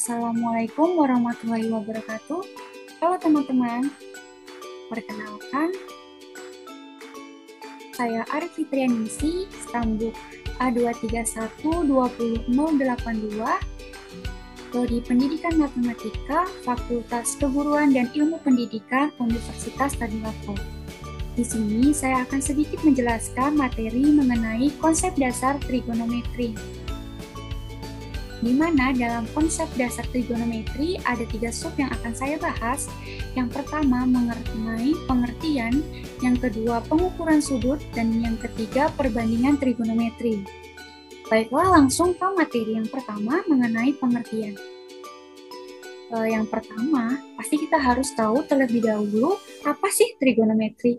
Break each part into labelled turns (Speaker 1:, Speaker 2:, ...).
Speaker 1: Assalamualaikum warahmatullahi wabarakatuh. Halo teman-teman, perkenalkan, saya Arif Fitrianingsih, stambuk A2312082, Prodi Pendidikan Matematika, Fakultas Keguruan dan Ilmu Pendidikan Universitas Tadulako. Di sini saya akan sedikit menjelaskan materi mengenai konsep dasar trigonometri. Di mana dalam konsep dasar trigonometri ada 3 sub yang akan saya bahas. Yang pertama mengenai pengertian, yang kedua pengukuran sudut, dan yang ketiga perbandingan trigonometri. Baiklah, langsung ke materi yang pertama mengenai pengertian. Yang pertama, pasti kita harus tahu terlebih dahulu apa sih trigonometri.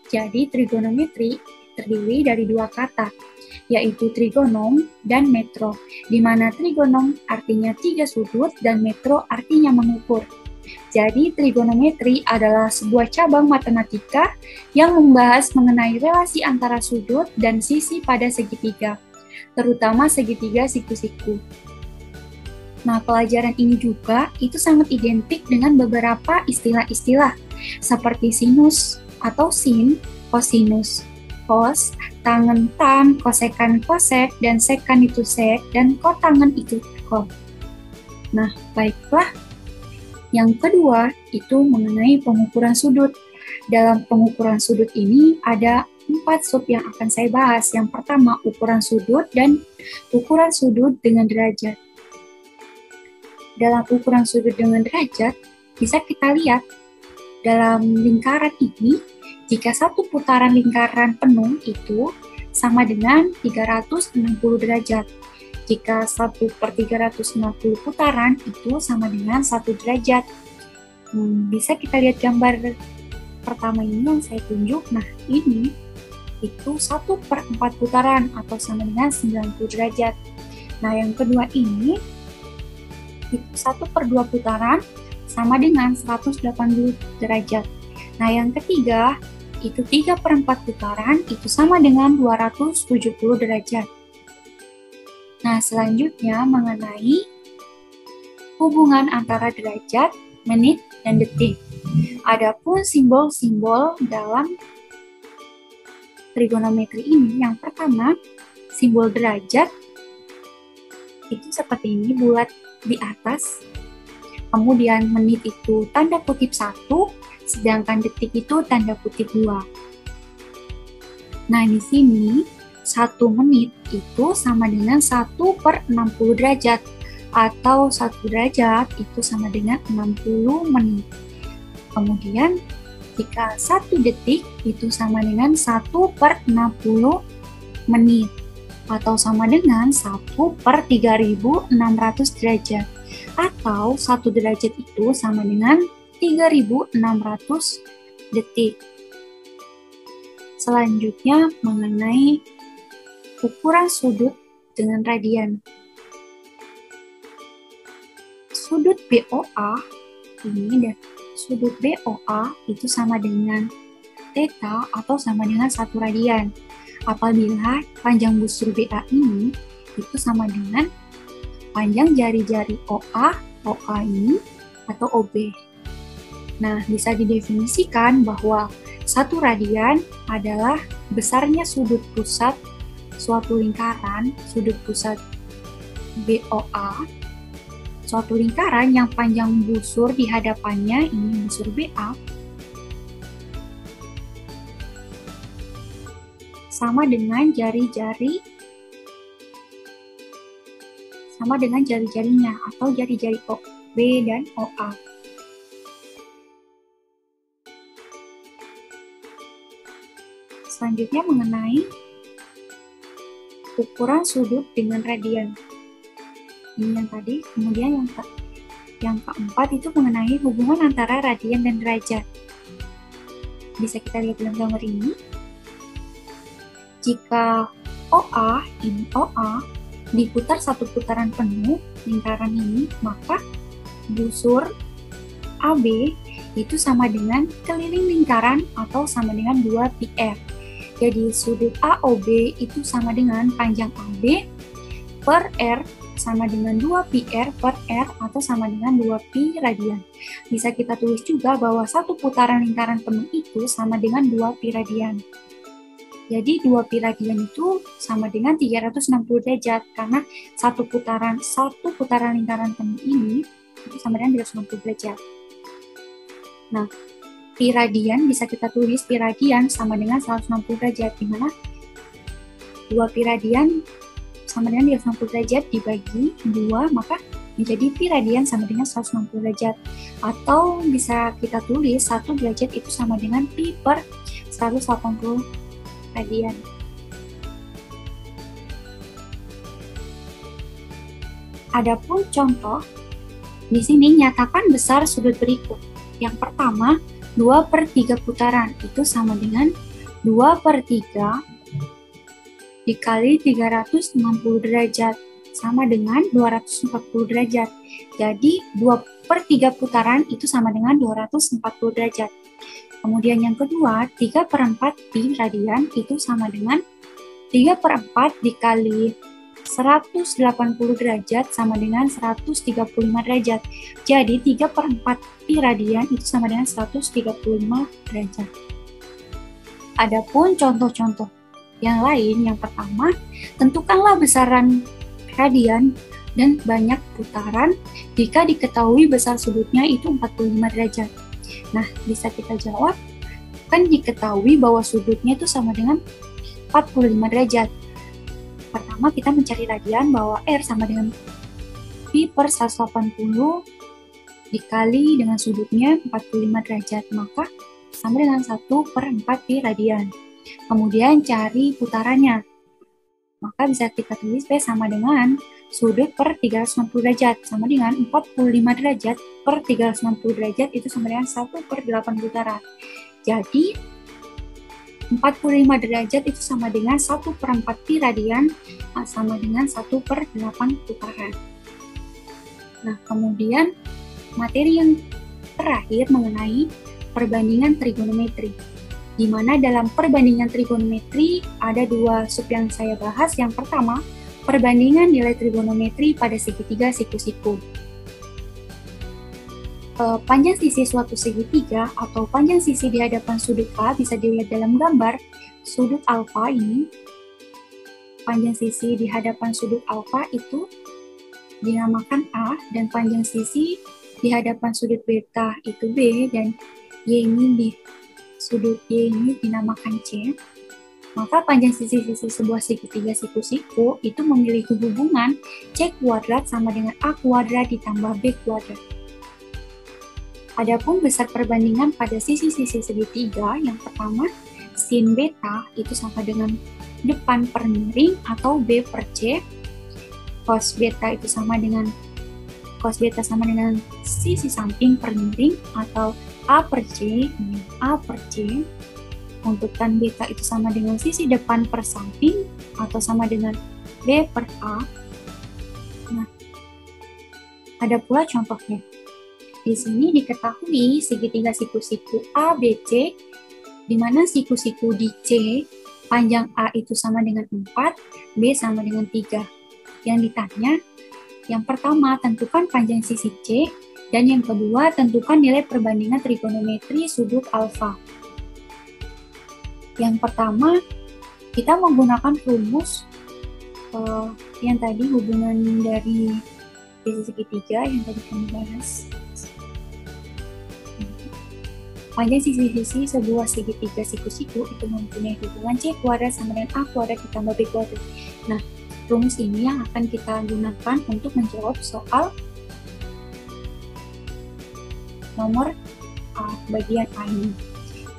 Speaker 1: Jadi trigonometri terdiri dari 2 kata, yaitu trigonom dan metro, di mana trigonom artinya 3 sudut dan metro artinya mengukur. Jadi trigonometri adalah sebuah cabang matematika yang membahas mengenai relasi antara sudut dan sisi pada segitiga, terutama segitiga siku-siku. Nah, pelajaran ini juga itu sangat identik dengan beberapa istilah-istilah seperti sinus atau sin, kosinus, cos, tangen tan, kosekan kosek, dan sekan itu sek, dan kotangen itu kot. Nah, baiklah. Yang kedua, itu mengenai pengukuran sudut. Dalam pengukuran sudut ini ada 4 sub yang akan saya bahas. Yang pertama, ukuran sudut dan ukuran sudut dengan derajat. Dalam ukuran sudut dengan derajat, bisa kita lihat dalam lingkaran ini, jika satu putaran lingkaran penuh itu sama dengan 360 derajat. Jika 1/360 putaran itu sama dengan 1 derajat. Bisa kita lihat gambar pertama ini yang saya tunjuk. Nah, ini itu 1/4 putaran atau sama dengan 90 derajat. Nah, yang kedua ini itu 1/2 putaran sama dengan 180 derajat. Nah, yang ketiga itu 3/4 putaran itu sama dengan 270 derajat. Nah, selanjutnya mengenai hubungan antara derajat, menit, dan detik. Adapun simbol-simbol dalam trigonometri ini, yang pertama, simbol derajat itu seperti ini, bulat di atas. Kemudian menit itu tanda kutip 1, sedangkan detik itu tanda kutip 2. Nah, di sini 1 menit itu sama dengan 1/60 derajat, atau 1 derajat itu sama dengan 60 menit. Kemudian, jika 1 detik itu sama dengan 1/60 menit, atau sama dengan 1/3600 derajat, atau 1 derajat itu sama dengan 3600 detik. Selanjutnya mengenai ukuran sudut dengan radian. Sudut BOA ini dan sudut BOA itu sama dengan theta atau sama dengan 1 radian. Apabila panjang busur BA ini itu sama dengan panjang jari-jari OA ini atau OB. Nah, bisa didefinisikan bahwa 1 radian adalah besarnya sudut pusat suatu lingkaran, sudut pusat BOA, suatu lingkaran yang panjang busur di hadapannya, ini busur BA, sama dengan jari-jarinya atau jari-jari OB dan OA. Selanjutnya mengenai ukuran sudut dengan radian. Ini yang tadi, kemudian yang keempat itu mengenai hubungan antara radian dan derajat. Bisa kita lihat dalam gambar ini. Jika OA diputar 1 putaran penuh lingkaran ini, maka busur AB itu sama dengan keliling lingkaran atau sama dengan 2 πr. Jadi sudut AOB itu sama dengan panjang AB per R sama dengan 2πr per R atau sama dengan 2π radian. Bisa kita tulis juga bahwa satu putaran lingkaran penuh itu sama dengan 2π radian. Jadi 2π radian itu sama dengan 360 derajat karena satu putaran lingkaran penuh ini itu sama dengan 360 derajat. Nah, pi radian bisa kita tulis pi radian sama dengan 160 derajat, di mana 2π radian sama dengan 360 derajat dibagi 2, maka menjadi pi radian sama dengan 160 derajat. Atau bisa kita tulis 1 derajat itu sama dengan pi per 180 radian. Adapun contoh, di sini nyatakan besar sudut berikut. Yang pertama, 2/3 putaran itu sama dengan 2/3 dikali 360 derajat sama dengan 240 derajat. Jadi 2/3 putaran itu sama dengan 240 derajat. Kemudian yang kedua, 3/4 pi radian itu sama dengan 3/4 dikali 180 derajat sama dengan 135 derajat. Jadi 3/4 pi radian itu sama dengan 135 derajat. Adapun contoh-contoh yang lain, yang pertama, tentukanlah besaran radian dan banyak putaran jika diketahui besar sudutnya itu 45 derajat. Nah, bisa kita jawab, kan diketahui bahwa sudutnya itu sama dengan 45 derajat. Pertama, kita mencari radian bahwa R sama dengan pi per 180 dikali dengan sudutnya 45 derajat, maka sama dengan 1/4 pi radian. Kemudian cari putarannya, maka bisa kita tulis P sama dengan sudut per 360 derajat, sama dengan 45 derajat per 360 derajat itu sama dengan 1/8 putaran. Jadi 45 derajat itu sama dengan 1/4 pi radian sama dengan 1/8 putaran. Nah, kemudian materi yang terakhir mengenai perbandingan trigonometri, di mana dalam perbandingan trigonometri ada dua sub yang saya bahas. Yang pertama, perbandingan nilai trigonometri pada segitiga siku-siku. Panjang sisi suatu segitiga atau panjang sisi di hadapan sudut A bisa dilihat dalam gambar. Sudut alfa ini, panjang sisi di hadapan sudut alfa itu dinamakan A, dan panjang sisi di hadapan sudut beta itu B, dan Y ini di sudut Y ini dinamakan C. Maka panjang sisi-sisi sebuah segitiga siku-siku itu memiliki hubungan C kuadrat sama dengan A kuadrat ditambah B kuadrat. Adapun besar perbandingan pada sisi-sisi segitiga, yang pertama, sin beta itu sama dengan depan per miring atau B per C. Cos beta itu sama dengan sisi samping per miring atau A per C, A per C. Untuk tan beta itu sama dengan sisi depan per samping atau sama dengan B per A. Nah, ada pula contohnya. Di sini diketahui segitiga siku-siku ABC, di mana siku-siku di C, panjang A itu sama dengan 4, B sama dengan 3. Yang ditanya, yang pertama, tentukan panjang sisi C, dan yang kedua, tentukan nilai perbandingan trigonometri sudut alfa. Yang pertama, kita menggunakan rumus yang tadi, hubungan dari sisi segitiga yang tadi kami bahas. Panjang sisi-sisi sebuah segitiga siku-siku itu mempunyai hubungan C kuadrat sama dengan A kuadrat ditambah B kuadrat. Nah, rumus ini yang akan kita gunakan untuk menjawab soal nomor A, bagian A ini.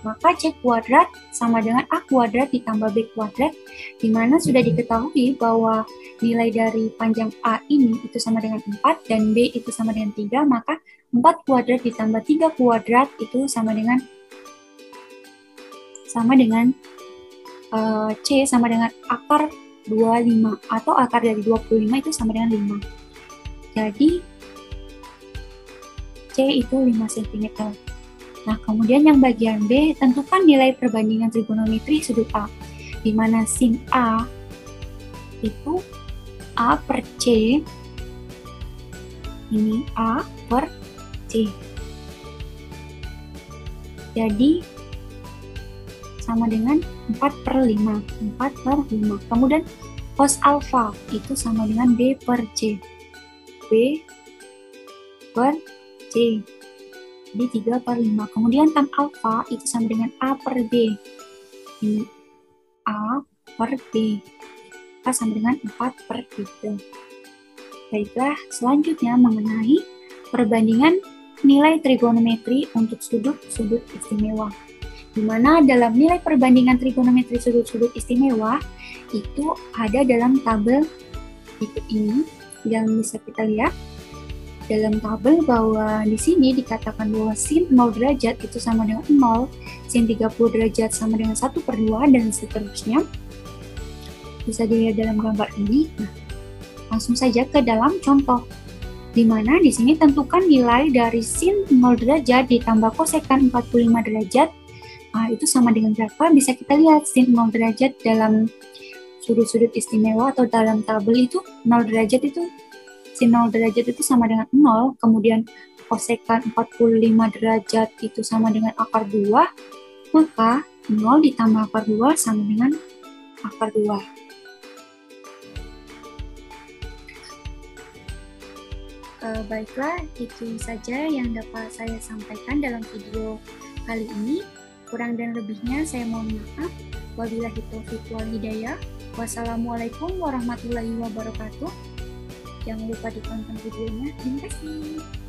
Speaker 1: Maka C kuadrat sama dengan A kuadrat ditambah B kuadrat, di mana sudah diketahui bahwa nilai dari panjang A ini itu sama dengan 4 dan B itu sama dengan 3, maka 4 kuadrat ditambah 3 kuadrat itu sama dengan C sama dengan akar 25, atau akar dari 25 itu sama dengan 5. Jadi C itu 5 cm. Nah, kemudian yang bagian B, tentukan nilai perbandingan trigonometri sudut A, di mana sin A itu A per C Ini A per C. Jadi sama dengan 4 per 5. 4 per 5. Kemudian cos alfa itu sama dengan B per C. B per C. Jadi 3 per 5. Kemudian tan alfa itu sama dengan A per B. Ini A per B. A sama dengan 4 per 3. Baiklah, selanjutnya mengenai perbandingan nilai trigonometri untuk sudut-sudut istimewa. Di mana dalam nilai perbandingan trigonometri sudut-sudut istimewa itu ada dalam tabel berikut ini yang bisa kita lihat. Dalam tabel bahwa di sini dikatakan bahwa sin 0 derajat itu sama dengan 0, sin 30 derajat sama dengan 1 per 2, dan seterusnya. Bisa dilihat dalam gambar ini. Nah, langsung saja ke dalam contoh. Di mana di sini tentukan nilai dari sin 0 derajat ditambah kosekan 45 derajat. Nah, itu sama dengan berapa? Bisa kita lihat sin 0 derajat dalam sudut-sudut istimewa atau dalam tabel itu 0 derajat itu sin 0 derajat itu sama dengan 0, kemudian kosekan 45 derajat itu sama dengan akar 2, maka 0 ditambah akar 2 sama dengan akar 2. Baiklah, itu saja yang dapat saya sampaikan dalam video kali ini. Kurang dan lebihnya saya mohon maaf. Wabillahi taufiq wal hidayah. Wassalamualaikum warahmatullahi wabarakatuh. Jangan lupa ditonton videonya. Terima kasih.